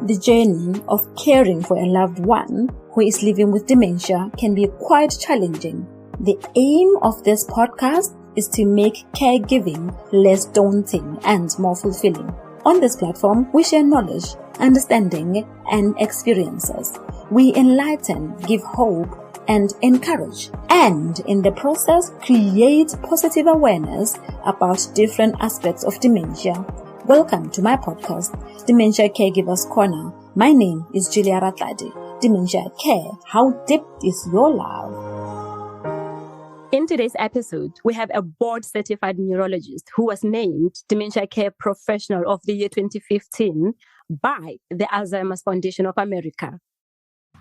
The journey of caring for a loved one who is living with dementia can be quite challenging. The aim of this podcast is to make caregiving less daunting and more fulfilling. On this platform, we share knowledge, understanding, and experiences. We enlighten, give hope, and encourage, and in the process, create positive awareness about different aspects of dementia. Welcome to my podcast, Dementia Caregivers Corner. My name is Julia Ratladi. Dementia Care, how deep is your love? In today's episode, we have a board-certified neurologist who was named Dementia Care Professional of the Year 2015 by the Alzheimer's Foundation of America.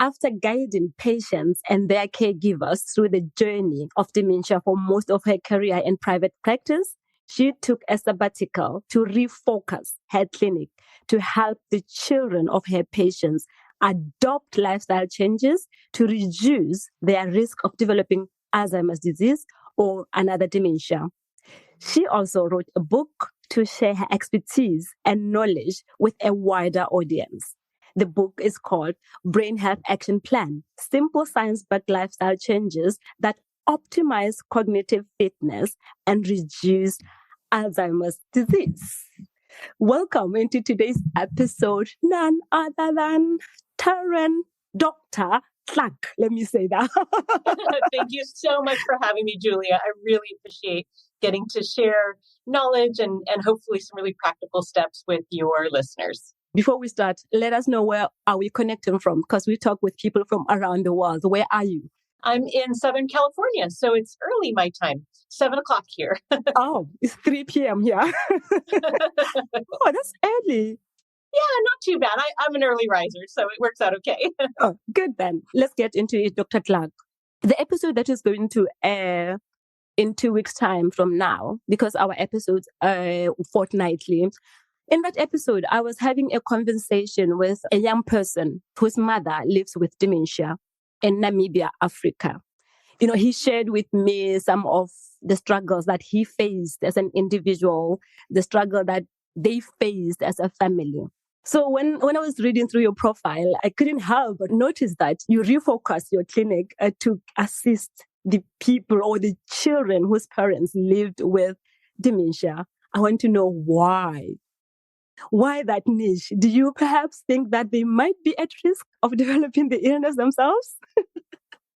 After guiding patients and their caregivers through the journey of dementia for most of her career in private practice, she took a sabbatical to refocus her clinic to help the children of her patients adopt lifestyle changes to reduce their risk of developing Alzheimer's disease or another dementia. She also wrote a book to share her expertise and knowledge with a wider audience. The book is called Brain Health Action Plan, Simple Science-Backed Lifestyle Changes that Optimize Cognitive Fitness and Reduce Alzheimer's Disease. Welcome into today's episode, none other than Dr. Clarke. Let me say that. Thank you so much for having me, Julia. I really appreciate getting to share knowledge and hopefully some really practical steps with your listeners. Before we start, let us know where are we connecting from, because we talk with people from around the world. Where are you? I'm in Southern California, so it's early my time, 7 o'clock here. Oh, it's 3 p.m. here. Oh, that's early. Yeah, not too bad. I'm an early riser, so it works out okay. Oh, good then. Let's get into it, Dr. Clarke. The episode that is going to air in 2 weeks' time from now, because our episodes are fortnightly. In that episode, I was having a conversation with a young person whose mother lives with dementia in Namibia, Africa. You know, he shared with me some of the struggles that he faced as an individual, the struggle that they faced as a family. So when I was reading through your profile, I couldn't help but notice that you refocus your clinic to assist the people or the children whose parents lived with dementia. I want to know why. Why that niche? Do you perhaps think that they might be at risk of developing the illness themselves?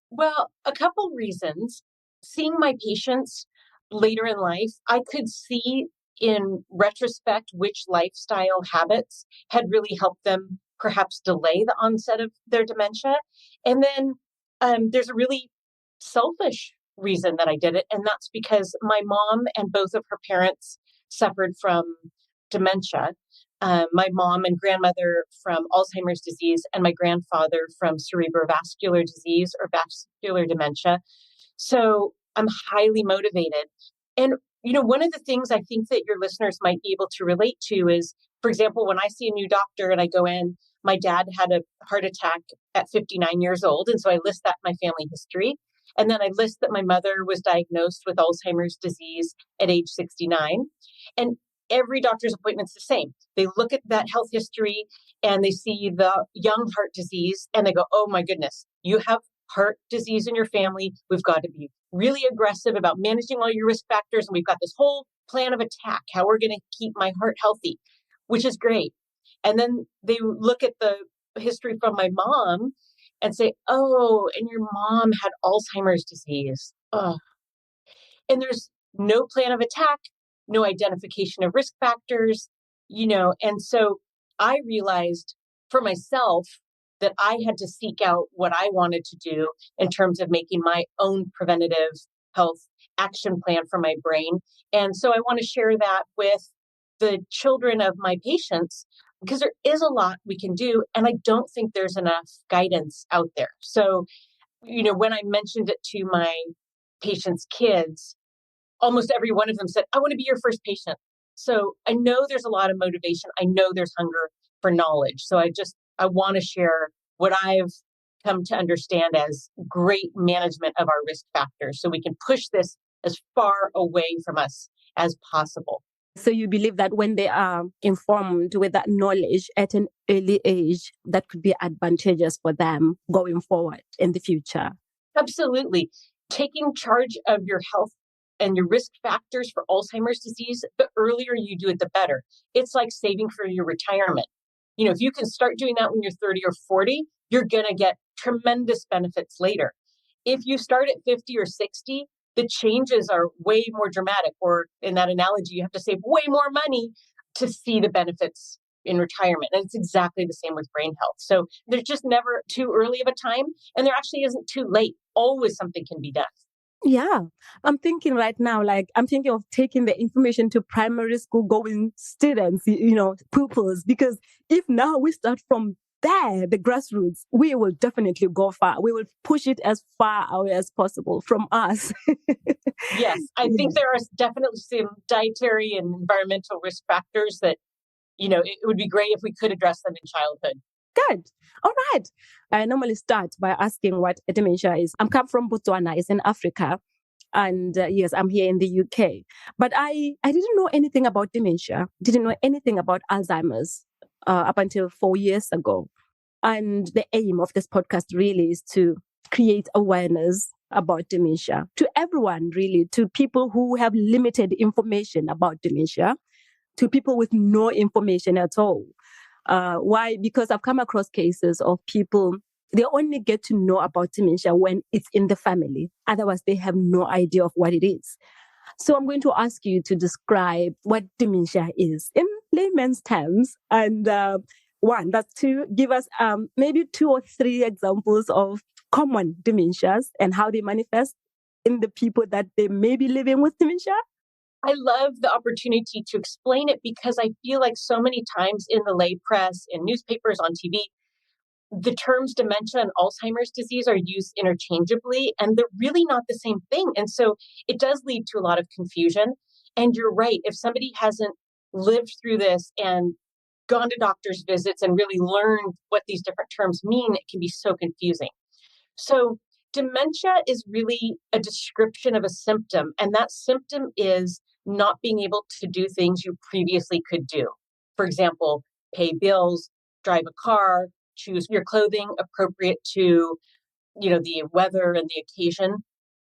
Well, a couple reasons. Seeing my patients later in life, I could see in retrospect which lifestyle habits had really helped them perhaps delay the onset of their dementia. And then there's a really selfish reason that I did it. And that's because my mom and both of her parents suffered from dementia. My mom and grandmother from Alzheimer's disease, and my grandfather from cerebrovascular disease or vascular dementia. So I'm highly motivated. And, you know, one of the things I think that your listeners might be able to relate to is, for example, when I see a new doctor and I go in, my dad had a heart attack at 59 years old. And so I list that in my family history. And then I list that my mother was diagnosed with Alzheimer's disease at age 69. And every doctor's appointment's the same. They look at that health history and they see the young heart disease and they go, oh my goodness, you have heart disease in your family. We've got to be really aggressive about managing all your risk factors. And we've got this whole plan of attack, how we're going to keep my heart healthy, which is great. And then they look at the history from my mom and say, oh, and your mom had Alzheimer's disease. Oh. And there's no plan of attack, no identification of risk factors, you know. And so I realized for myself that I had to seek out what I wanted to do in terms of making my own preventative health action plan for my brain. And so I want to share that with the children of my patients, because there is a lot we can do. And I don't think there's enough guidance out there. So, you know, when I mentioned it to my patients' kids, almost every one of them said, I want to be your first patient. So I know there's a lot of motivation. I know there's hunger for knowledge. So I want to share what I've come to understand as great management of our risk factors so we can push this as far away from us as possible. So you believe that when they are informed with that knowledge at an early age, that could be advantageous for them going forward in the future? Absolutely. Taking charge of your health and your risk factors for Alzheimer's disease, the earlier you do it, the better. It's like saving for your retirement. If you can start doing that when you're 30 or 40, you're going to get tremendous benefits later. If you start at 50 or 60, the changes are way more dramatic. Or in that analogy, you have to save way more money to see the benefits in retirement. And it's exactly the same with brain health. So there's just never too early of a time, and there actually isn't too late. Always something can be done. Yeah, I'm thinking right now, I'm thinking of taking the information to primary school going students, pupils, because if now we start from there, the grassroots, we will definitely go far. We will push it as far away as possible from us. Yes, I think there are definitely some dietary and environmental risk factors that, it would be great if we could address them in childhood. Good. All right. I normally start by asking what dementia is. I'm come from Botswana, it's in Africa. And yes, I'm here in the UK. But I didn't know anything about dementia, didn't know anything about Alzheimer's up until 4 years ago. And the aim of this podcast really is to create awareness about dementia to everyone, really, to people who have limited information about dementia, to people with no information at all. Why? Because I've come across cases of people, they only get to know about dementia when it's in the family. Otherwise, they have no idea of what it is. So I'm going to ask you to describe what dementia is in layman's terms. And that's to give us maybe 2 or 3 examples of common dementias and how they manifest in the people that they may be living with dementia. I love the opportunity to explain it because I feel like so many times in the lay press, in newspapers, on TV, the terms dementia and Alzheimer's disease are used interchangeably, and they're really not the same thing. And so it does lead to a lot of confusion. And you're right, if somebody hasn't lived through this and gone to doctor's visits and really learned what these different terms mean, it can be so confusing. So dementia is really a description of a symptom, and that symptom is not being able to do things you previously could do. For example, pay bills, drive a car, choose your clothing appropriate to, the weather and the occasion.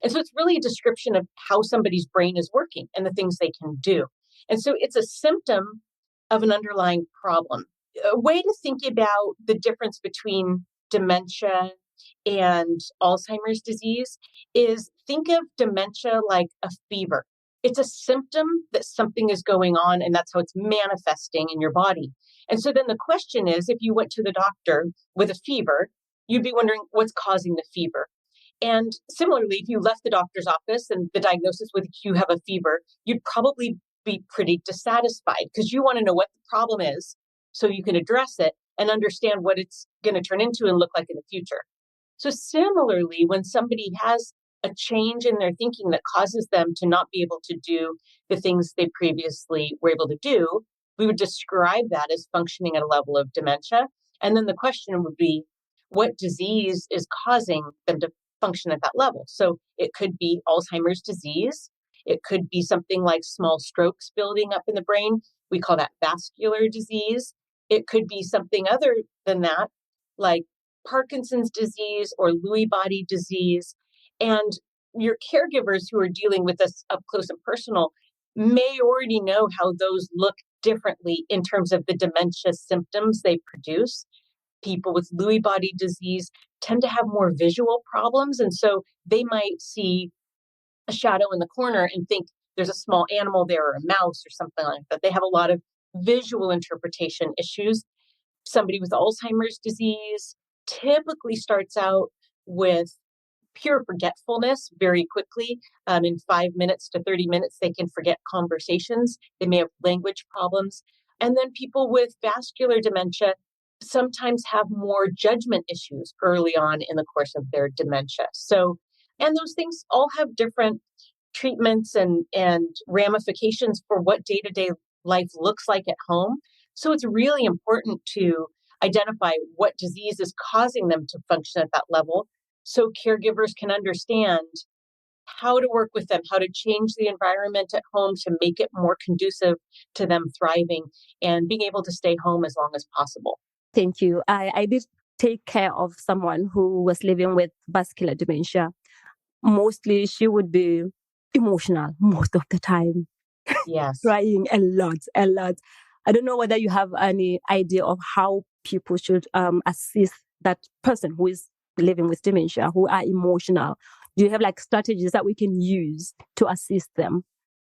And so it's really a description of how somebody's brain is working and the things they can do. And so it's a symptom of an underlying problem. A way to think about the difference between dementia and Alzheimer's disease is think of dementia like a fever. It's a symptom that something is going on, and that's how it's manifesting in your body. And so then the question is, if you went to the doctor with a fever, you'd be wondering what's causing the fever. And similarly, if you left the doctor's office and the diagnosis was you have a fever, you'd probably be pretty dissatisfied because you want to know what the problem is so you can address it and understand what it's going to turn into and look like in the future. So similarly, when somebody has a change in their thinking that causes them to not be able to do the things they previously were able to do, we would describe that as functioning at a level of dementia. And then the question would be, what disease is causing them to function at that level? So it could be Alzheimer's disease. It could be something like small strokes building up in the brain. We call that vascular disease. It could be something other than that, like Parkinson's disease or Lewy body disease. And your caregivers who are dealing with this up close and personal may already know how those look differently in terms of the dementia symptoms they produce. People with Lewy body disease tend to have more visual problems. And so they might see a shadow in the corner and think there's a small animal there or a mouse or something like that. They have a lot of visual interpretation issues. Somebody with Alzheimer's disease typically starts out with pure forgetfulness very quickly. In 5 minutes to 30 minutes, they can forget conversations. They may have language problems. And then people with vascular dementia sometimes have more judgment issues early on in the course of their dementia. So, and those things all have different treatments and ramifications for what day-to-day life looks like at home. So it's really important to identify what disease is causing them to function at that level so caregivers can understand how to work with them, how to change the environment at home to make it more conducive to them thriving and being able to stay home as long as possible. Thank you. I did take care of someone who was living with vascular dementia. Mostly she would be emotional most of the time. Yes. Crying a lot. I don't know whether you have any idea of how people should assist that person who is living with dementia, who are emotional. Do you have like strategies that we can use to assist them?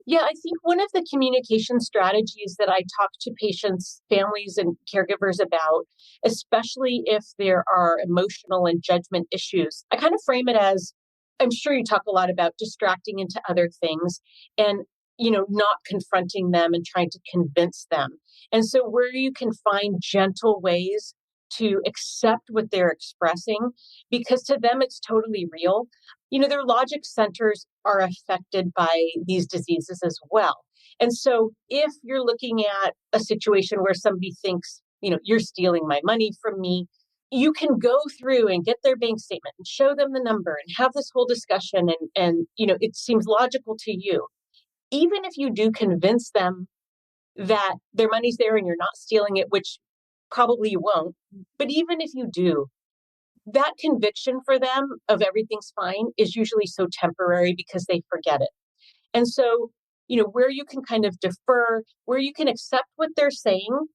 Yeah, I think one of the communication strategies that I talk to patients, families, and caregivers about, especially if there are emotional and judgment issues, I kind of frame it as, I'm sure you talk a lot about distracting into other things and, not confronting them and trying to convince them. And so where you can find gentle ways to accept what they're expressing, because to them it's totally real. Their logic centers are affected by these diseases as well. And so if you're looking at a situation where somebody thinks, you're stealing my money from me, you can go through and get their bank statement and show them the number and have this whole discussion. And it seems logical to you. Even if you do convince them that their money's there and you're not stealing it, which probably you won't, but even if you do, that conviction for them of everything's fine is usually so temporary because they forget it. And so, where you can kind of defer, where you can accept what they're saying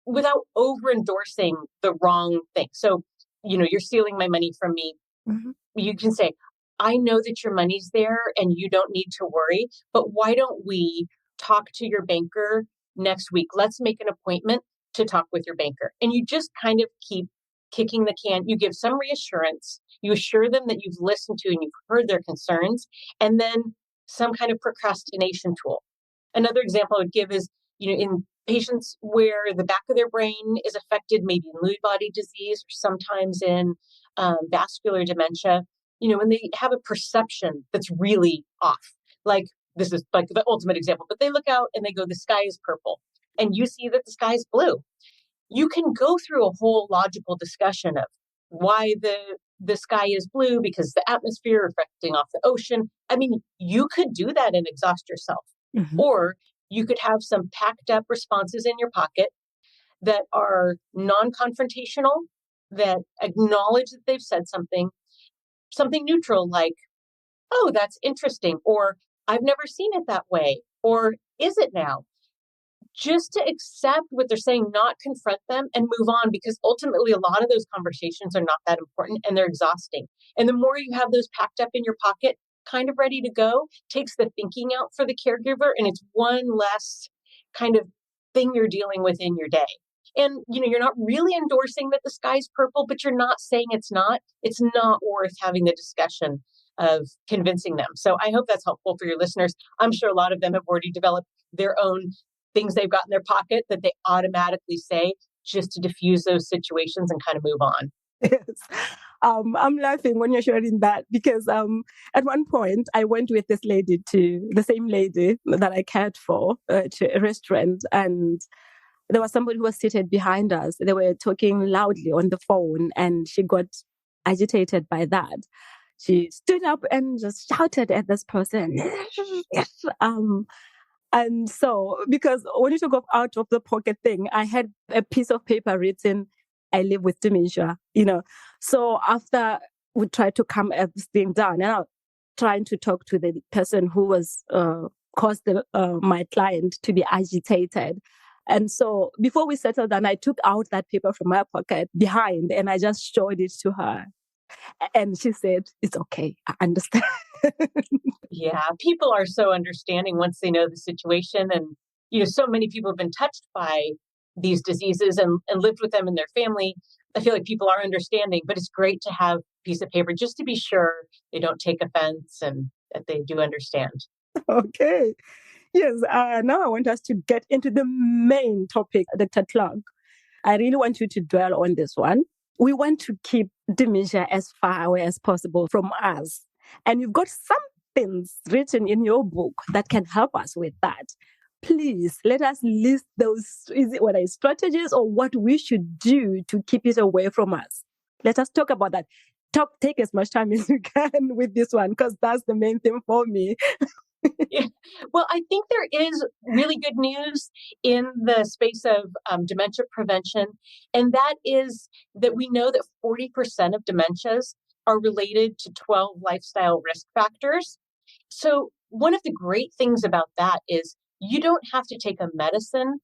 without over endorsing the wrong thing. So, you're stealing my money from me. Mm-hmm. You can say, I know that your money's there and you don't need to worry, but why don't we talk to your banker next week? Let's make an appointment to talk with your banker. And you just kind of keep kicking the can. You give some reassurance. You assure them that you've listened to and you've heard their concerns, and then some kind of procrastination tool. Another example I would give is, in patients where the back of their brain is affected, maybe in Lewy body disease, or sometimes in vascular dementia, when they have a perception that's really off, like this is like the ultimate example, but they look out and they go, the sky is purple, and you see that the sky is blue. You can go through a whole logical discussion of why the sky is blue, because the atmosphere reflecting off the ocean. I mean, you could do that and exhaust yourself. Mm-hmm. Or you could have some packed up responses in your pocket that are non-confrontational, that acknowledge that they've said something neutral like, oh, that's interesting, or I've never seen it that way, or is it now? Just to accept what they're saying, not confront them, and move on, because ultimately a lot of those conversations are not that important and they're exhausting. And the more you have those packed up in your pocket, kind of ready to go, takes the thinking out for the caregiver, and it's one less kind of thing you're dealing with in your day. And, you're not really endorsing that the sky's purple, but you're not saying it's not. It's not worth having the discussion of convincing them. So I hope that's helpful for your listeners. I'm sure a lot of them have already developed their own things they've got in their pocket that they automatically say just to diffuse those situations and kind of move on. Yes. I'm laughing when you're sharing that because at one point I went with this lady the same lady that I cared for to a restaurant, and there was somebody who was seated behind us. They were talking loudly on the phone and she got agitated by that. She stood up and just shouted at this person. And so, because when you talk of out of the pocket thing, I had a piece of paper written, I live with dementia, So after we tried to calm everything down, and I was trying to talk to the person who was caused my client to be agitated. And so before we settled down, I took out that paper from my pocket behind and I just showed it to her. And she said, it's okay. I understand. Yeah, people are so understanding once they know the situation. And, so many people have been touched by these diseases and lived with them in their family. I feel like people are understanding, but it's great to have a piece of paper just to be sure they don't take offense and that they do understand. Okay. Yes. Now I want us to get into the main topic, Dr. Clarke. I really want you to dwell on this one. We want to keep dementia as far away as possible from us. And you've got some things written in your book that can help us with that. Please let us list those, whether it's strategies or what we should do to keep it away from us. Let us talk about that. take as much time as you can with this one, because that's the main thing for me. Yeah. Well, I think there is really good news in the space of dementia prevention, and that is that we know that 40% of dementias are related to 12 lifestyle risk factors. So one of the great things about that is you don't have to take a medicine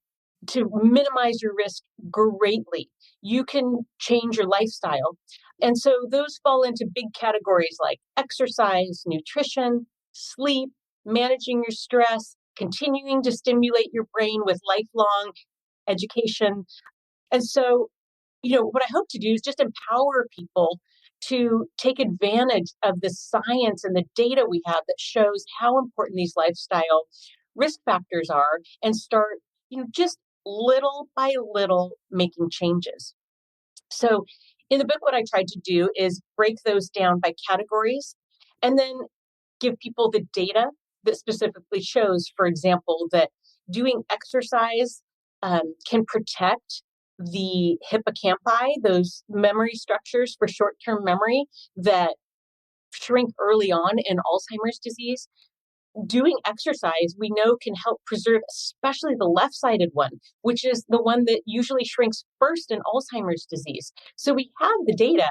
to minimize your risk greatly. You can change your lifestyle. And so those fall into big categories like exercise, nutrition, sleep, managing your stress, continuing to stimulate your brain with lifelong education. And so, what I hope to do is just empower people to take advantage of the science and the data we have that shows how important these lifestyle risk factors are and start, just little by little making changes. So in the book, what I tried to do is break those down by categories and then give people the data that specifically shows, for example, that doing exercise can protect the hippocampi, those memory structures for short-term memory that shrink early on in Alzheimer's disease. Doing exercise, we know, can help preserve especially the left-sided one, which is the one that usually shrinks first in Alzheimer's disease. So we have the data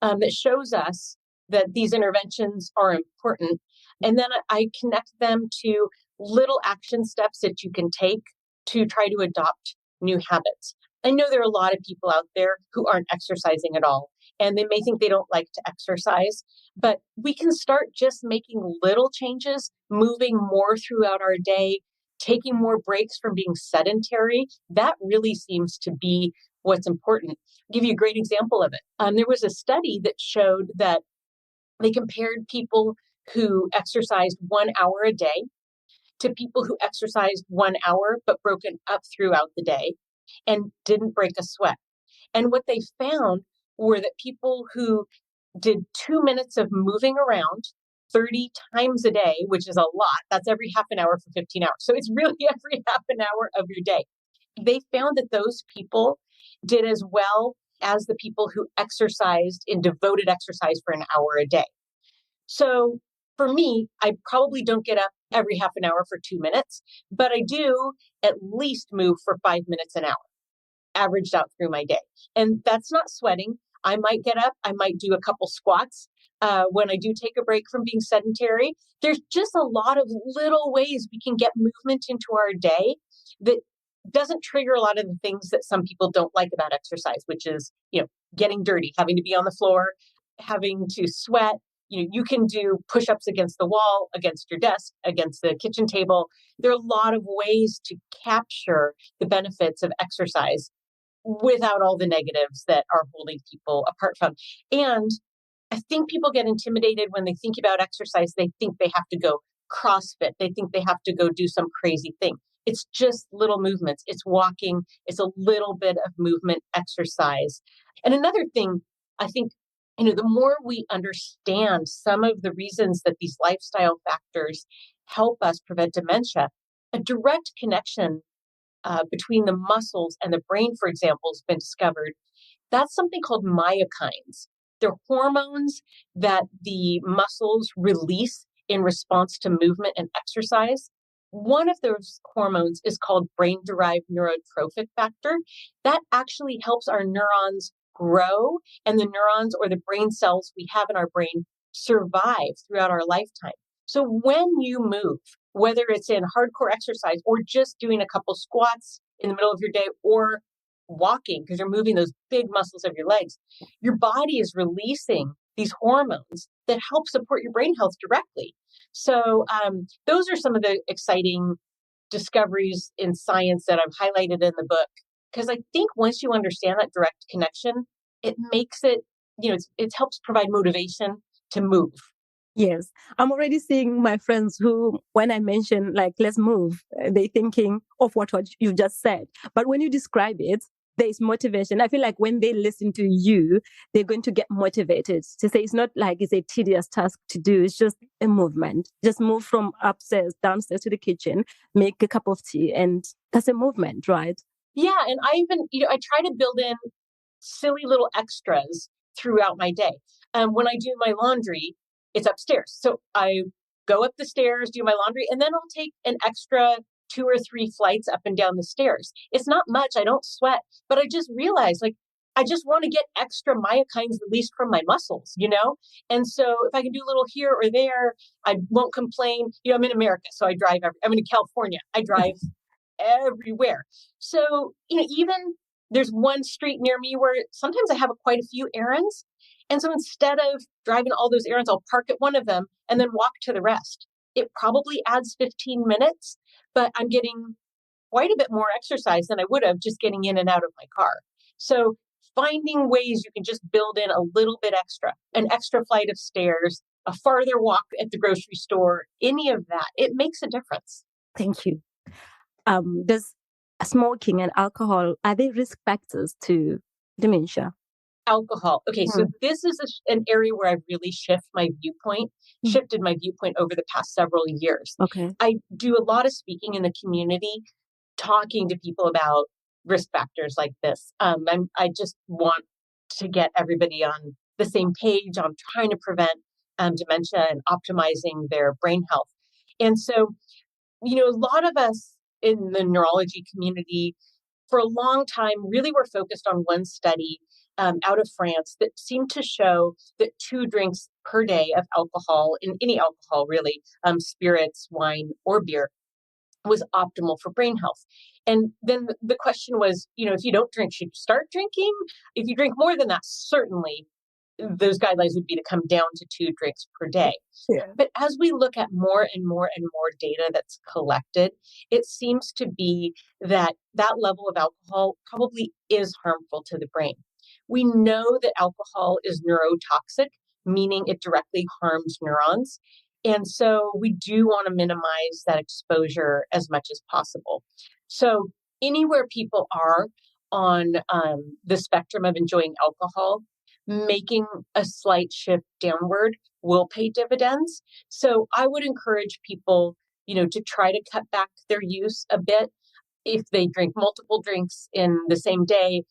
that shows us that these interventions are important. And then I connect them to little action steps that you can take to try to adopt new habits. I know there are a lot of people out there who aren't exercising at all, and they may think they don't like to exercise, but we can start just making little changes, moving more throughout our day, taking more breaks from being sedentary. That really seems to be what's important. I'll give you a great example of it. There was a study that showed that they compared people who exercised 1 hour a day to people who exercised 1 hour but broken up throughout the day and didn't break a sweat. And what they found were that people who did 2 minutes of moving around 30 times a day, which is a lot, that's every half an hour for 15 hours. So it's really every half an hour of your day. They found that those people did as well as the people who exercised in devoted exercise for an hour a day. So for me, I probably don't get up every half an hour for 2 minutes, but I do at least move for 5 minutes an hour, averaged out through my day. And that's not sweating. I might get up, I might do a couple squats when I do take a break from being sedentary. There's just a lot of little ways we can get movement into our day that doesn't trigger a lot of the things that some people don't like about exercise, which is, getting dirty, having to be on the floor, having to sweat. You can do push-ups against the wall, against your desk, against the kitchen table. There are a lot of ways to capture the benefits of exercise without all the negatives that are holding people apart from. And I think people get intimidated when they think about exercise. They think they have to go CrossFit. They think they have to go do some crazy thing. It's just little movements. It's walking. It's a little bit of movement exercise. And another thing, I think, the more we understand some of the reasons that these lifestyle factors help us prevent dementia, a direct connection between the muscles and the brain, for example, has been discovered. That's something called myokines. They're hormones that the muscles release in response to movement and exercise. One of those hormones is called brain-derived neurotrophic factor. That actually helps our neurons grow and the neurons or the brain cells we have in our brain survive throughout our lifetime. So when you move, whether it's in hardcore exercise or just doing a couple squats in the middle of your day or walking because you're moving those big muscles of your legs, your body is releasing these hormones that help support your brain health directly. So those are some of the exciting discoveries in science that I've highlighted in the book, because I think once you understand that direct connection, it makes it, it helps provide motivation to move. Yes, I'm already seeing my friends who, when I mention let's move, they thinking of what you just said. But when you describe it, there's motivation. I feel like when they listen to you, they're going to get motivated to say it's not like it's a tedious task to do. It's just a movement. Just move from upstairs, downstairs to the kitchen, make a cup of tea, and that's a movement, right? Yeah. And I even, I try to build in silly little extras throughout my day. When I do my laundry, it's upstairs. So I go up the stairs, do my laundry, and then I'll take an extra 2 or 3 flights up and down the stairs. It's not much. I don't sweat, but I just realized like, I just want to get extra myokines released from my muscles, And so if I can do a little here or there, I won't complain. I'm in America, so I drive. I'm in California. I drive everywhere. So, even there's one street near me where sometimes I have quite a few errands. And so instead of driving all those errands, I'll park at one of them and then walk to the rest. It probably adds 15 minutes, but I'm getting quite a bit more exercise than I would have just getting in and out of my car. So finding ways you can just build in a little bit extra, an extra flight of stairs, a farther walk at the grocery store, any of that, it makes a difference. Thank you. Does smoking and alcohol, are they risk factors to dementia? Alcohol. Okay, so this is an area where I've really shifted my viewpoint over the past several years. Okay. I do a lot of speaking in the community, talking to people about risk factors like this. I just want to get everybody on the same page on trying to prevent dementia and optimizing their brain health. And so, a lot of us in the neurology community for a long time really were focused on one study out of France that seemed to show that 2 drinks per day of alcohol, in any alcohol really, spirits, wine, or beer, was optimal for brain health. And then the question was, if you don't drink, should you start drinking? If you drink more than that, certainly those guidelines would be to come down to 2 drinks per day. Yeah. But as we look at more and more and more data that's collected, it seems to be that level of alcohol probably is harmful to the brain. We know that alcohol is neurotoxic, meaning it directly harms neurons. And so we do want to minimize that exposure as much as possible. So anywhere people are on the spectrum of enjoying alcohol, making a slight shift downward will pay dividends. So I would encourage people, to try to cut back their use a bit. If they drink multiple drinks in the same day,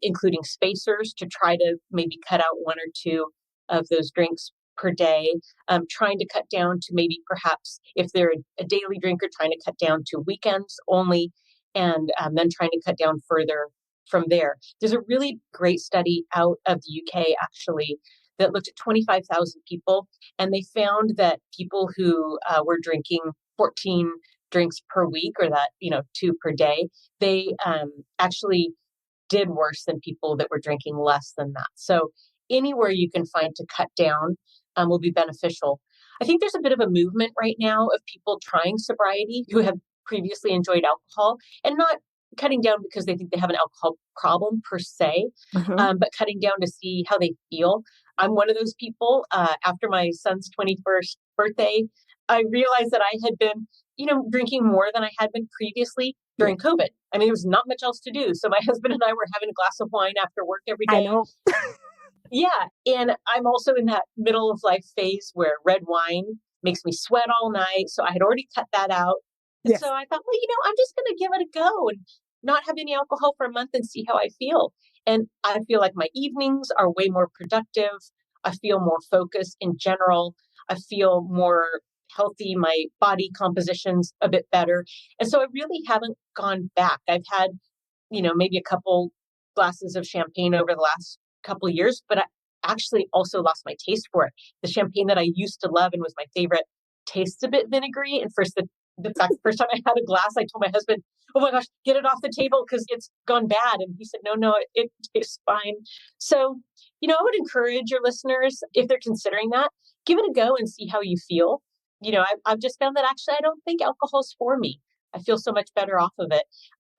including spacers, to try to maybe cut out 1 or 2 of those drinks per day, trying to cut down to maybe perhaps if they're a daily drinker, trying to cut down to weekends only, and then trying to cut down further from there. There's a really great study out of the UK actually that looked at 25,000 people, and they found that people who were drinking 14 drinks per week, or that 2 per day, they actually did worse than people that were drinking less than that. So anywhere you can find to cut down will be beneficial. I think there's a bit of a movement right now of people trying sobriety who have previously enjoyed alcohol and not cutting down because they think they have an alcohol problem per se, but cutting down to see how they feel. I'm one of those people. After my son's 21st birthday, I realized that I had been, drinking more than I had been previously during COVID. I mean, there was not much else to do. So my husband and I were having a glass of wine after work every day. I know. Yeah. And I'm also in that middle of life phase where red wine makes me sweat all night. So I had already cut that out. And so I thought, well, I'm just going to give it a go and not have any alcohol for a month and see how I feel. And I feel like my evenings are way more productive. I feel more focused in general. I feel more healthy. My body composition's a bit better. And so I really haven't gone back. I've had, maybe a couple glasses of champagne over the last couple of years, but I actually also lost my taste for it. The champagne that I used to love and was my favorite tastes a bit vinegary. And first the first time I had a glass, I told my husband, "Oh my gosh, get it off the table because it's gone bad." And he said, "No, it tastes fine." So, I would encourage your listeners, if they're considering that, give it a go and see how you feel. I've just found that actually I don't think alcohol's for me. I feel so much better off of it.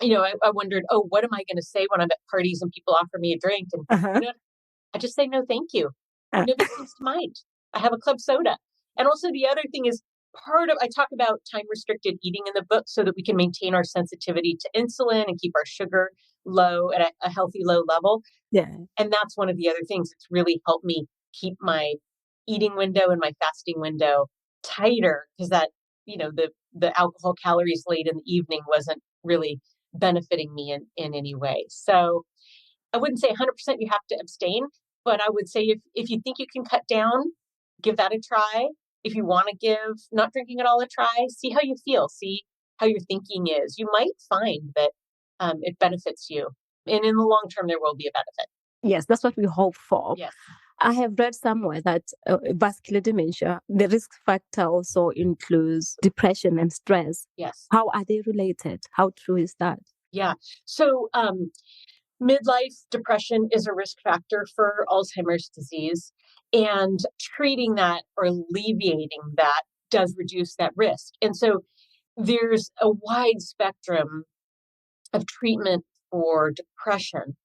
I wondered, oh, what am I going to say when I'm at parties and people offer me a drink? And I just say, no, thank you. Nobody comes to mind. I have a club soda. And also the other thing is I talk about time restricted eating in the book so that we can maintain our sensitivity to insulin and keep our sugar low at a healthy low level. Yeah. And that's one of the other things that's really helped me keep my eating window and my fasting window tighter, because that, the alcohol calories late in the evening wasn't really benefiting me in any way. So I wouldn't say 100% you have to abstain, But I would say if you think you can cut down, give that a try. If you want to give not drinking at all a try, see how you feel, see how your thinking is. You might find that it benefits you. And in the long term, there will be a benefit. Yes, that's what we hope for. Yes. I have read somewhere that vascular dementia, the risk factor also includes depression and stress. Yes. How are they related? How true is that? Yeah. So midlife depression is a risk factor for Alzheimer's disease, and treating that or alleviating that does reduce that risk. And so there's a wide spectrum of treatment for depression.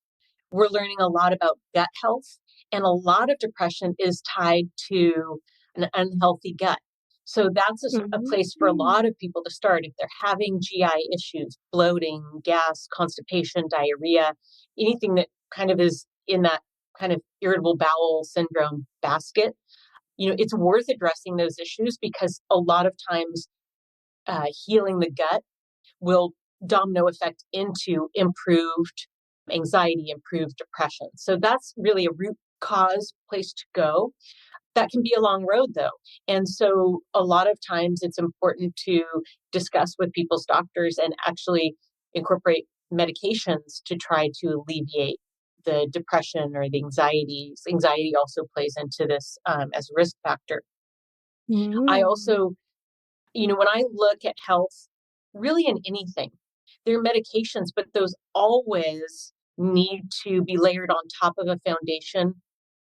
We're learning a lot about gut health, and a lot of depression is tied to an unhealthy gut. So that's a place for a lot of people to start if they're having GI issues, bloating, gas, constipation, diarrhea, anything that kind of is in that kind of irritable bowel syndrome basket. It's worth addressing those issues because a lot of times healing the gut will domino effect into improved anxiety, improved depression. So that's really a root cause place to go. That can be a long road though. And so a lot of times it's important to discuss with people's doctors and actually incorporate medications to try to alleviate the depression or the anxiety. Anxiety also plays into this as a risk factor. I also, when I look at health, really in anything, there are medications, but those always need to be layered on top of a foundation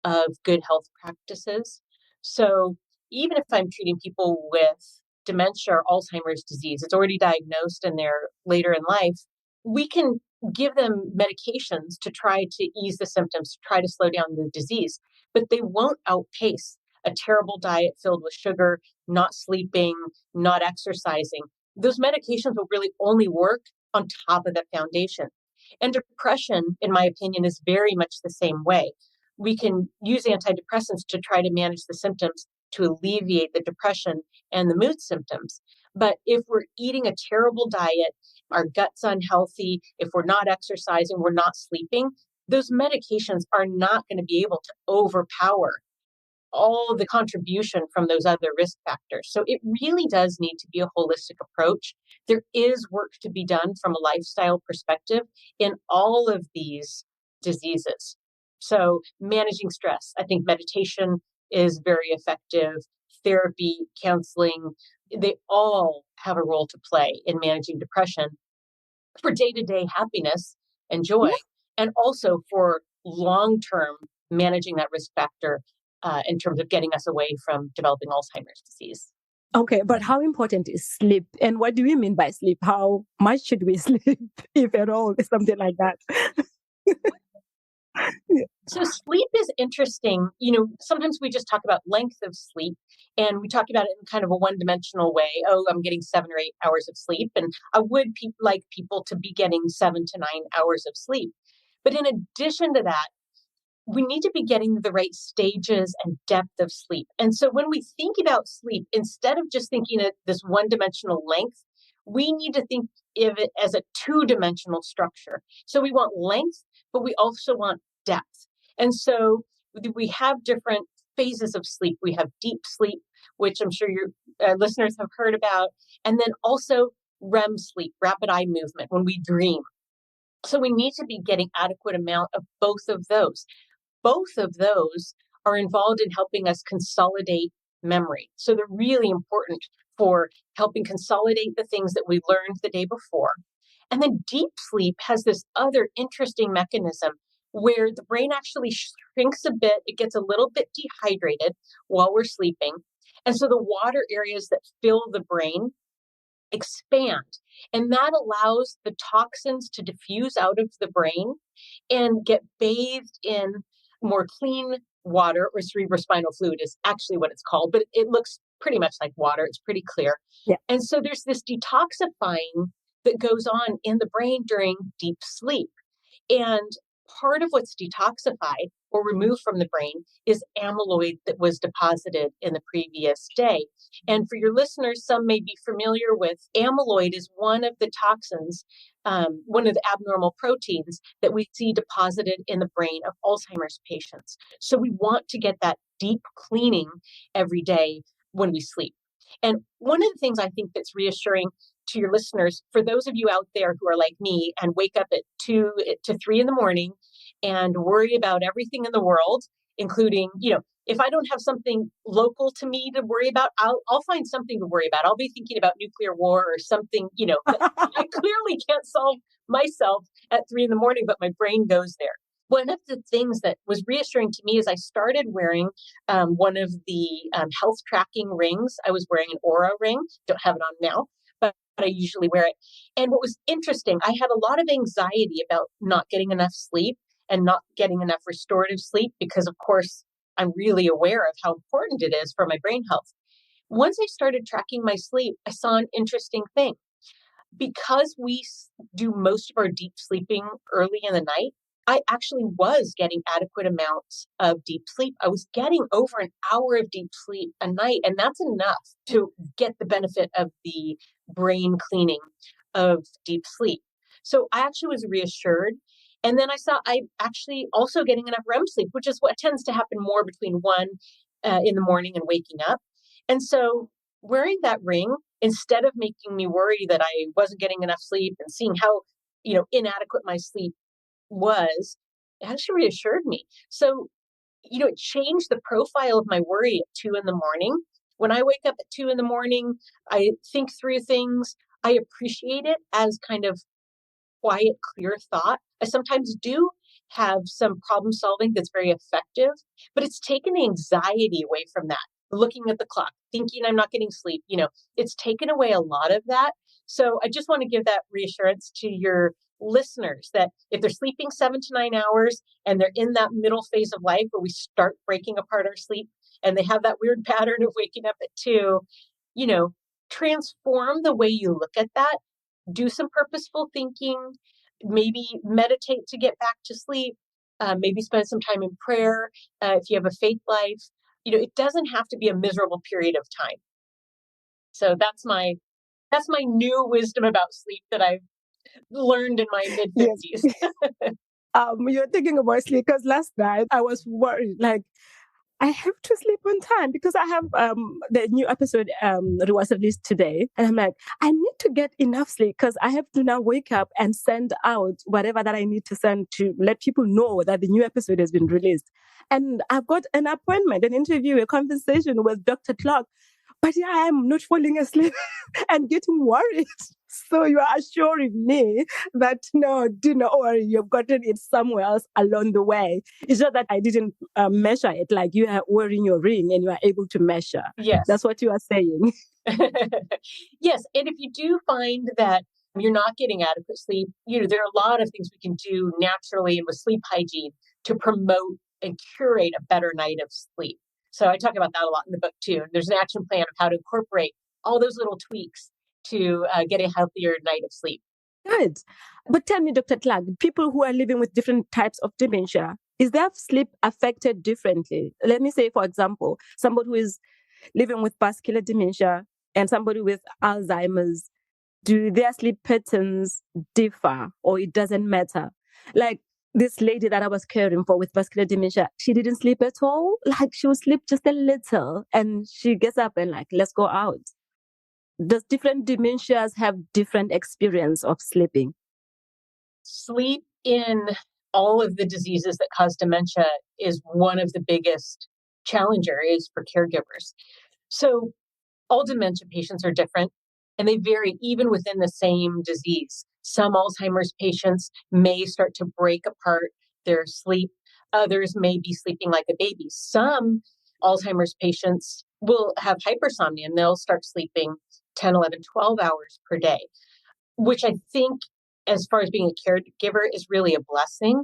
of good health practices. So even if I'm treating people with dementia or Alzheimer's disease, it's already diagnosed and they're later in life, we can give them medications to try to ease the symptoms, to try to slow down the disease, but they won't outpace a terrible diet filled with sugar, not sleeping, not exercising. Those medications will really only work on top of that foundation. And depression, in my opinion, is very much the same way. We can use antidepressants to try to manage the symptoms to alleviate the depression and the mood symptoms. But if we're eating a terrible diet, our gut's unhealthy, if we're not exercising, we're not sleeping, those medications are not going to be able to overpower all the contribution from those other risk factors. So it really does need to be a holistic approach. There is work to be done from a lifestyle perspective in all of these diseases. So managing stress, I think meditation is very effective. Therapy, counseling, they all have a role to play in managing depression for day-to-day happiness and joy, and also for long-term managing that risk factor in terms of getting us away from developing Alzheimer's disease. Okay, but how important is sleep? And what do we mean by sleep? How much should we sleep, if at all, something like that? So sleep is interesting. Sometimes we just talk about length of sleep and we talk about it in kind of a one-dimensional way. Oh, I'm getting 7 or 8 hours of sleep. And I would like people to be getting 7 to 9 hours of sleep. But in addition to that, we need to be getting the right stages and depth of sleep. And so when we think about sleep, instead of just thinking of this one-dimensional length, we need to think of it as a two-dimensional structure. So we want length, but we also want depth. And so we have different phases of sleep. We have deep sleep, which I'm sure your listeners have heard about, and then also REM sleep, rapid eye movement, when we dream. So we need to be getting adequate amount of both of those. Both of those are involved in helping us consolidate memory. So they're really important for helping consolidate the things that we learned the day before. And then deep sleep has this other interesting mechanism where the brain actually shrinks a bit. It gets a little bit dehydrated while we're sleeping. And so the water areas that fill the brain expand. And that allows the toxins to diffuse out of the brain and get bathed in more clean water, or cerebrospinal fluid is actually what it's called, but it looks pretty much like water. It's pretty clear. Yeah. And so there's this detoxifying that goes on in the brain during deep sleep. And part of what's detoxified or removed from the brain is amyloid that was deposited in the previous day. And for your listeners, some may be familiar with amyloid is one of the toxins one of the abnormal proteins that we see deposited in the brain of Alzheimer's patients. So we want to get that deep cleaning every day when we sleep. And one of the things I think that's reassuring to your listeners, for those of you out there who are like me and wake up at 2 to 3 in the morning and worry about everything in the world, including, if I don't have something local to me to worry about, I'll find something to worry about. I'll be thinking about nuclear war or something, that I clearly can't solve myself at 3 in the morning, but my brain goes there. One of the things that was reassuring to me is I started wearing one of the health tracking rings. I was wearing an Aura ring. Don't have it on now, but I usually wear it. And what was interesting, I had a lot of anxiety about not getting enough sleep and not getting enough restorative sleep because, of course, I'm really aware of how important it is for my brain health. Once I started tracking my sleep, I saw an interesting thing. Because we do most of our deep sleeping early in the night, I actually was getting adequate amounts of deep sleep. I was getting over an hour of deep sleep a night, and that's enough to get the benefit of the brain cleaning of deep sleep. So I actually was reassured. And then I saw I actually also getting enough REM sleep, which is what tends to happen more between 1 in the morning and waking up. And so wearing that ring, instead of making me worry that I wasn't getting enough sleep and seeing how, inadequate my sleep was, it actually reassured me. So, it changed the profile of my worry at 2 in the morning. When I wake up at 2 in the morning, I think through things. I appreciate it as kind of quiet, clear thought. I sometimes do have some problem solving that's very effective, but it's taken the anxiety away from that. Looking at the clock, thinking I'm not getting sleep, it's taken away a lot of that. So I just want to give that reassurance to your listeners that if they're sleeping 7 to 9 hours and they're in that middle phase of life where we start breaking apart our sleep and they have that weird pattern of waking up at 2, transform the way you look at that. Do some purposeful thinking, maybe meditate to get back to sleep, maybe spend some time in prayer. If you have a faith life, it doesn't have to be a miserable period of time. So that's my new wisdom about sleep that I've learned in my mid 50s. Yes. You're thinking about sleep because last night I was worried, like, I have to sleep on time because I have the new episode was released today. And I'm like, I need to get enough sleep because I have to now wake up and send out whatever that I need to send to let people know that the new episode has been released. And I've got an appointment, an interview, a conversation with Dr. Clarke. But yeah, I am not falling asleep and getting worried. So you are assuring me that no, do not worry, you've gotten it somewhere else along the way. It's just that I didn't measure it like you are wearing your ring and you are able to measure. Yes. That's what you are saying. Yes. And if you do find that you're not getting adequate sleep, there are a lot of things we can do naturally and with sleep hygiene to promote and curate a better night of sleep. So I talk about that a lot in the book too. There's an action plan of how to incorporate all those little tweaks to get a healthier night of sleep. Good. But tell me, Dr. Clarke, people who are living with different types of dementia, is their sleep affected differently? Let me say, for example, somebody who is living with vascular dementia and somebody with Alzheimer's, do their sleep patterns differ or it doesn't matter? Like this lady that I was caring for with vascular dementia, she didn't sleep at all. Like she would sleep just a little and she gets up and like, let's go out. Does different dementias have different experience of sleeping? Sleep in all of the diseases that cause dementia is one of the biggest challenge areas for caregivers. So all dementia patients are different and they vary even within the same disease. Some Alzheimer's patients may start to break apart their sleep. Others may be sleeping like a baby. Some Alzheimer's patients will have hypersomnia and they'll start sleeping 10, 11, 12 hours per day, which I think, as far as being a caregiver, is really a blessing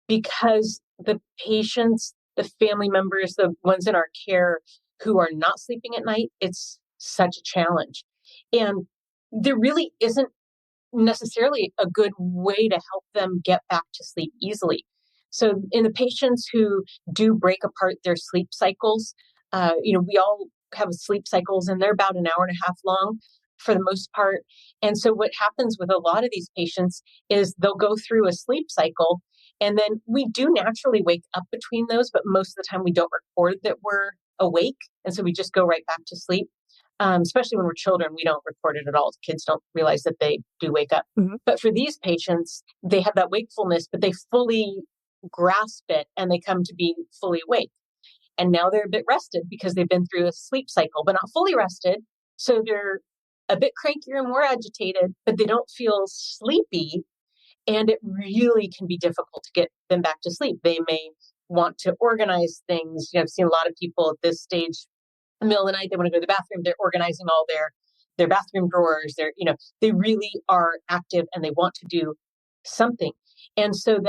because the patients, the family members, the ones in our care who are not sleeping at night, it's such a challenge. And there really isn't necessarily a good way to help them get back to sleep easily. So in the patients who do break apart their sleep cycles, we all have sleep cycles and they're about an hour and a half long. for the most part. And so what happens with a lot of these patients is they'll go through a sleep cycle, and then we do naturally wake up between those, but most of the time we don't record that we're awake. And so we just go right back to sleep. Especially when we're children, we don't record it at all. Kids don't realize that they do wake up. Mm-hmm. But for these patients, they have that wakefulness, but they fully grasp it and they come to be fully awake. And now they're a bit rested because they've been through a sleep cycle, but not fully rested. So they're a bit crankier and more agitated, but they don't feel sleepy. And it really can be difficult to get them back to sleep. They may want to organize things. I've seen a lot of people at this stage, in the middle of the night, they want to go to the bathroom. They're organizing all their bathroom drawers. They really are active and they want to do something. And so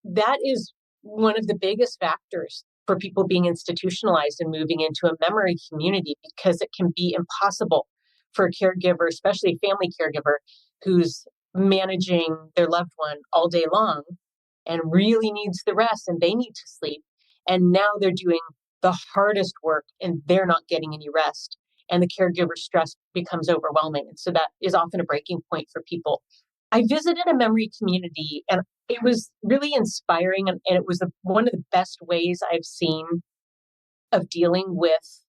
that is one of the biggest factors for people being institutionalized and moving into a memory community, because it can be impossible for a caregiver, especially a family caregiver, who's managing their loved one all day long and really needs the rest and they need to sleep. And now they're doing the hardest work and they're not getting any rest. And the caregiver stress becomes overwhelming. And so that is often a breaking point for people. I visited a memory community and it was really inspiring. And it was one of the best ways I've seen of dealing with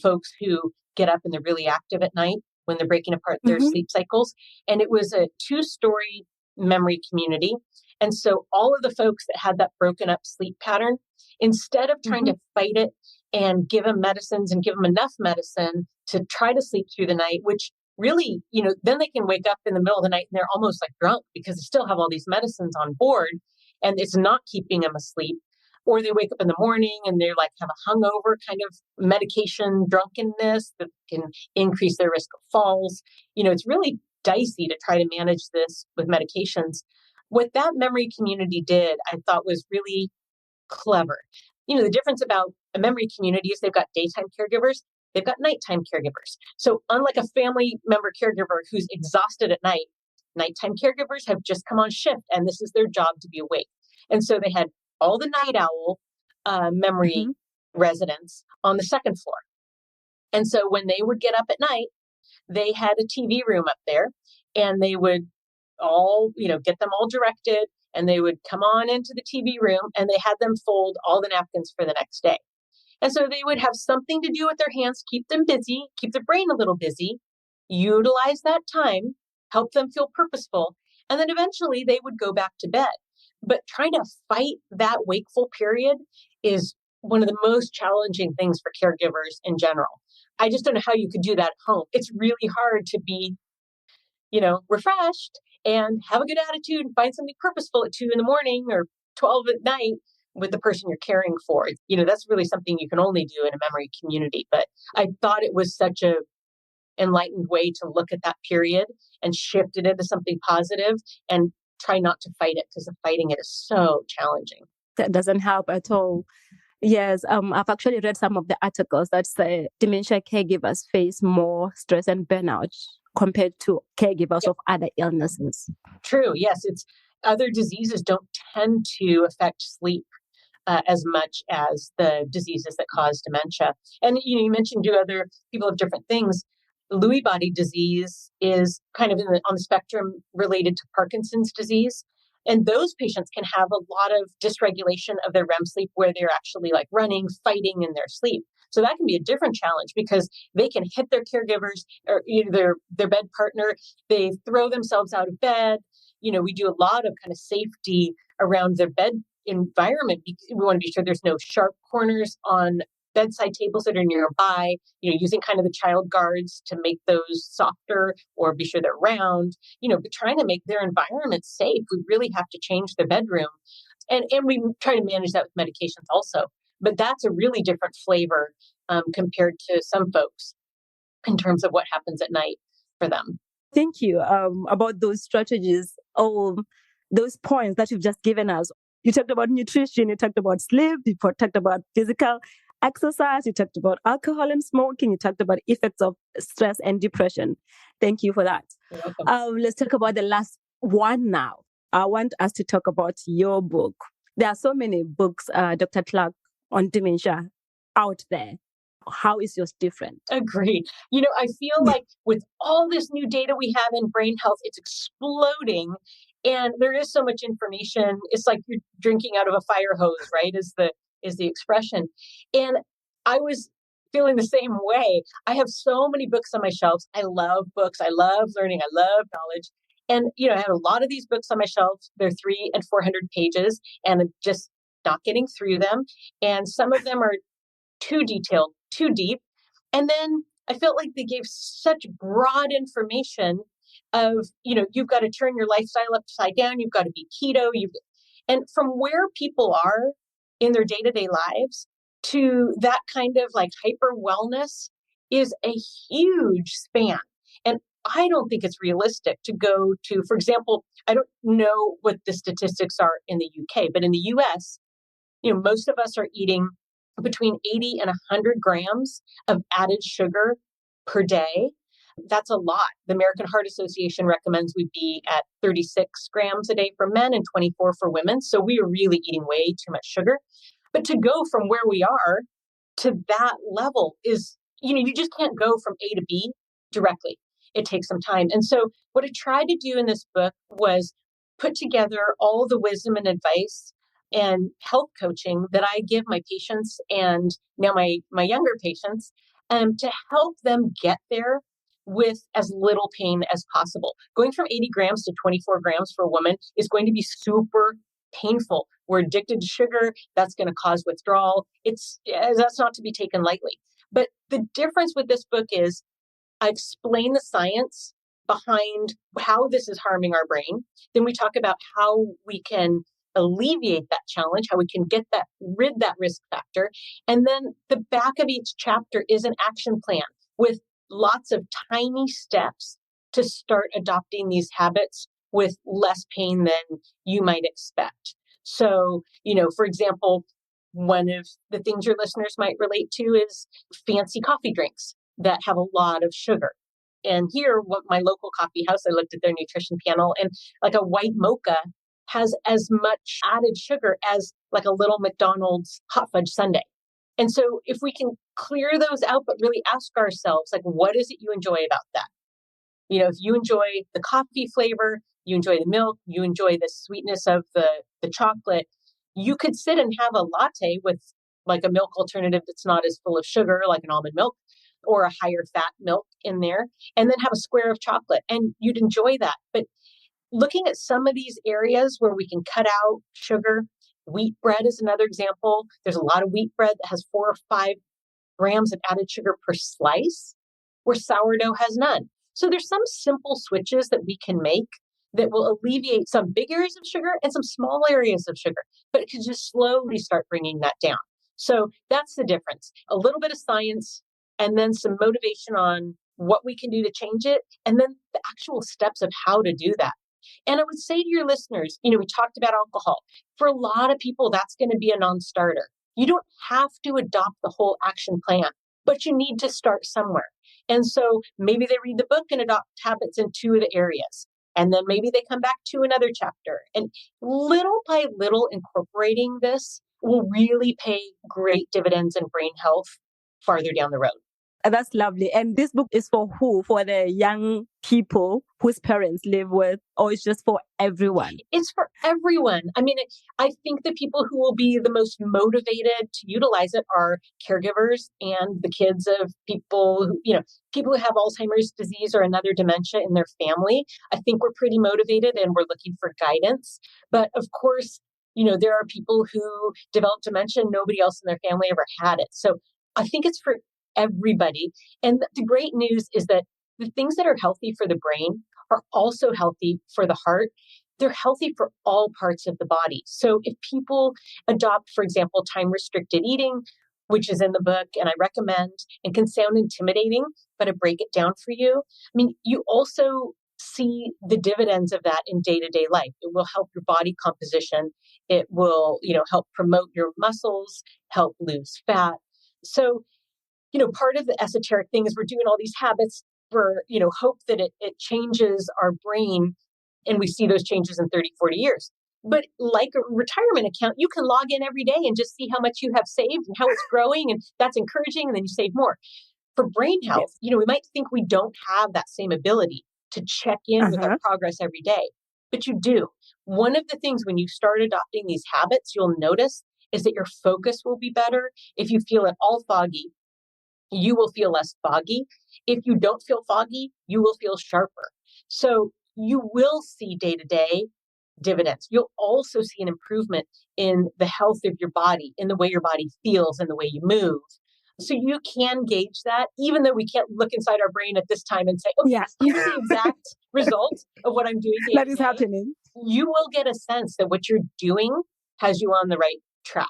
folks who get up and they're really active at night when they're breaking apart their sleep cycles. And it was a 2-story memory community. And so all of the folks that had that broken up sleep pattern, instead of trying to fight it and give them medicines and give them enough medicine to try to sleep through the night, which really, then they can wake up in the middle of the night and they're almost like drunk because they still have all these medicines on board and it's not keeping them asleep. Or they wake up in the morning and they're like have a hungover kind of medication drunkenness that can increase their risk of falls. It's really dicey to try to manage this with medications. What that memory community did, I thought was really clever. The difference about a memory community is they've got daytime caregivers, they've got nighttime caregivers. So unlike a family member caregiver who's exhausted at night, nighttime caregivers have just come on shift and this is their job to be awake. And so they had all the night owl memory residents on the second floor. And so when they would get up at night, they had a TV room up there and they would all, get them all directed and they would come on into the TV room and they had them fold all the napkins for the next day. And so they would have something to do with their hands, keep them busy, keep their brain a little busy, utilize that time, help them feel purposeful. And then eventually they would go back to bed. But trying to fight that wakeful period is one of the most challenging things for caregivers in general. I just don't know how you could do that at home. It's really hard to be, refreshed and have a good attitude and find something purposeful at 2 a.m. or 12 at night with the person you're caring for. That's really something you can only do in a memory community. But I thought it was such a enlightened way to look at that period and shift it into something positive and try not to fight it, because fighting it is so challenging. That doesn't help at all. Yes, I've actually read some of the articles that say dementia caregivers face more stress and burnout compared to caregivers of other illnesses. True. Yes, it's other diseases don't tend to affect sleep as much as the diseases that cause dementia. And you mentioned other people have different things. Lewy body disease is kind of on the spectrum related to Parkinson's disease. And those patients can have a lot of dysregulation of their REM sleep where they're actually like running, fighting in their sleep. So that can be a different challenge because they can hit their caregivers or their bed partner. They throw themselves out of bed. We do a lot of kind of safety around their bed environment. We want to be sure there's no sharp corners on bedside tables that are nearby, using kind of the child guards to make those softer or be sure they're round, but trying to make their environment safe. We really have to change their bedroom. And we try to manage that with medications also. But that's a really different flavor compared to some folks in terms of what happens at night for them. Thank you about those strategies, those points that you've just given us. You talked about nutrition, you talked about sleep, you talked about physical exercise, you talked about alcohol and smoking, you talked about effects of stress and depression. Thank you for that. You're welcome. Let's talk about the last one now. I want us to talk about your book. There are so many books, Dr. Clarke, on dementia out there. How is yours different? Agreed. I feel like with all this new data we have in brain health, it's exploding. And there is so much information. It's like you're drinking out of a fire hose, right? Is the expression. And I was feeling the same way. I have so many books on my shelves. I love books. I love learning. I love knowledge. And, I have a lot of these books on my shelves. They're 300 and 400 pages, and I'm just not getting through them. And some of them are too detailed, too deep. And then I felt like they gave such broad information of, you've got to turn your lifestyle upside down. You've got to be keto. And from where people are in their day-to-day lives to that kind of like hyper wellness is a huge span. And I don't think it's realistic to go to, for example, I don't know what the statistics are in the UK, but in the US, most of us are eating between 80 and 100 grams of added sugar per day. That's a lot. The American Heart Association recommends we be at 36 grams a day for men and 24 for women. So we are really eating way too much sugar. But to go from where we are to that level is, you just can't go from A to B directly. It takes some time. And so what I tried to do in this book was put together all the wisdom and advice and health coaching that I give my patients and now my younger patients to help them get there with as little pain as possible. Going from 80 grams to 24 grams for a woman is going to be super painful. We're addicted to sugar. That's going to cause withdrawal. That's not to be taken lightly. But the difference with this book is I explain the science behind how this is harming our brain. Then we talk about how we can alleviate that challenge, how we can rid that risk factor. And then the back of each chapter is an action plan with lots of tiny steps to start adopting these habits with less pain than you might expect. So, for example, one of the things your listeners might relate to is fancy coffee drinks that have a lot of sugar. And here, what my local coffee house, I looked at their nutrition panel, and like a white mocha has as much added sugar as like a little McDonald's hot fudge sundae. And so if we can clear those out, but really ask ourselves, like, what is it you enjoy about that? If you enjoy the coffee flavor, you enjoy the milk, you enjoy the sweetness of the chocolate, you could sit and have a latte with like a milk alternative that's not as full of sugar, like an almond milk or a higher fat milk in there, and then have a square of chocolate, and you'd enjoy that. But looking at some of these areas where we can cut out sugar, wheat bread is another example. There's a lot of wheat bread that has 4 or 5 grams of added sugar per slice, where sourdough has none. So there's some simple switches that we can make that will alleviate some big areas of sugar and some small areas of sugar, but it can just slowly start bringing that down. So that's the difference. A little bit of science and then some motivation on what we can do to change it, and then the actual steps of how to do that. And I would say to your listeners, we talked about alcohol. For a lot of people, that's going to be a non-starter. You don't have to adopt the whole action plan, but you need to start somewhere. And so maybe they read the book and adopt habits in 2 of the areas. And then maybe they come back to another chapter. And little by little incorporating this will really pay great dividends in brain health farther down the road. That's lovely. And this book is for who? For the young people whose parents live with, or it's just for everyone? It's for everyone. I mean, I think the people who will be the most motivated to utilize it are caregivers and the kids of people who have Alzheimer's disease or another dementia in their family. I think we're pretty motivated and we're looking for guidance. But of course, there are people who develop dementia and nobody else in their family ever had it. So I think it's for everybody. And the great news is that the things that are healthy for the brain are also healthy for the heart. They're healthy for all parts of the body. So if people adopt, for example, time-restricted eating, which is in the book and I recommend, and can sound intimidating, but I break it down for you. I mean, you also see the dividends of that in day-to-day life. It will help your body composition. It will, help promote your muscles, help lose fat. So part of the esoteric thing is we're doing all these habits for, hope that it changes our brain and we see those changes in 30, 40 years. But like a retirement account, you can log in every day and just see how much you have saved and how it's growing, and that's encouraging, and then you save more. For brain health, Yes. we might think we don't have that same ability to check in with our progress every day, but you do. One of the things when you start adopting these habits, you'll notice is that your focus will be better. If you feel at all foggy, you will feel less foggy. If you don't feel foggy, you will feel sharper. So you will see day to day dividends. You'll also see an improvement in the health of your body, in the way your body feels, and the way you move. So you can gauge that, even though we can't look inside our brain at this time and say, okay, here's the exact result of what I'm doing day That to is day. happening. You will get a sense that what you're doing has you on the right track.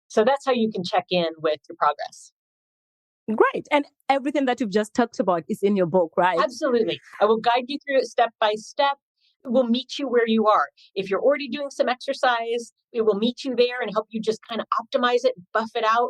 So that's how you can check in with your progress. Great. And everything that you've just talked about is in your book, right? Absolutely. I will guide you through it step by step. It will meet you where you are. If you're already doing some exercise, it will meet you there and help you just kind of optimize it, buff it out.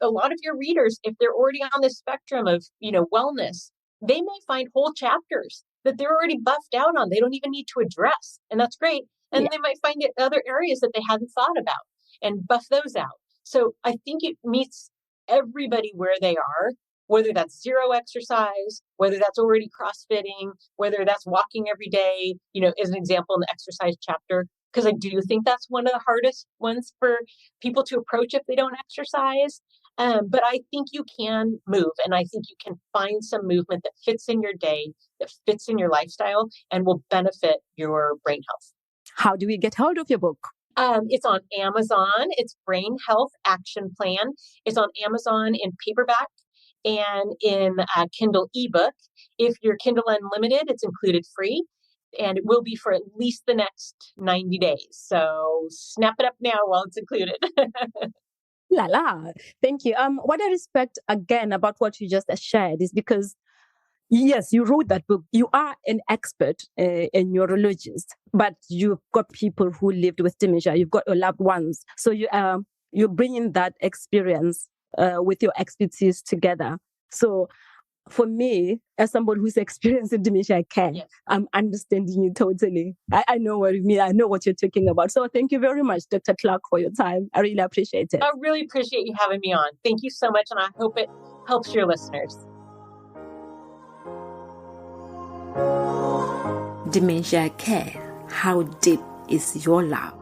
A lot of your readers, if they're already on the spectrum of, wellness, they may find whole chapters that they're already buffed out on. They don't even need to address. And that's great. And they might find it other areas that they hadn't thought about and buff those out. So I think it meets everybody where they are, whether that's zero exercise, whether that's already CrossFitting, whether that's walking every day, as an example in the exercise chapter, because I do think that's one of the hardest ones for people to approach if they don't exercise. But I think you can move, and I think you can find some movement that fits in your day, that fits in your lifestyle, and will benefit your brain health. How do we get hold of your book? It's on Amazon. It's Brain Health Action Plan. It's on Amazon in paperback and in Kindle ebook. If you're Kindle Unlimited, it's included free, and it will be for at least the next 90 days. So snap it up now while it's included. La la. Thank you. What I respect again about what you just shared is because, yes, you wrote that book. You are an expert, a neurologist, but you've got people who lived with dementia. You've got your loved ones. So you're bringing that experience with your expertise together. So for me, as somebody who's experienced dementia care, I'm understanding you totally. I know what you mean. I know what you're talking about. So thank you very much, Dr. Clarke, for your time. I really appreciate it. I really appreciate you having me on. Thank you so much. And I hope it helps your listeners. Dementia care. How deep is your love?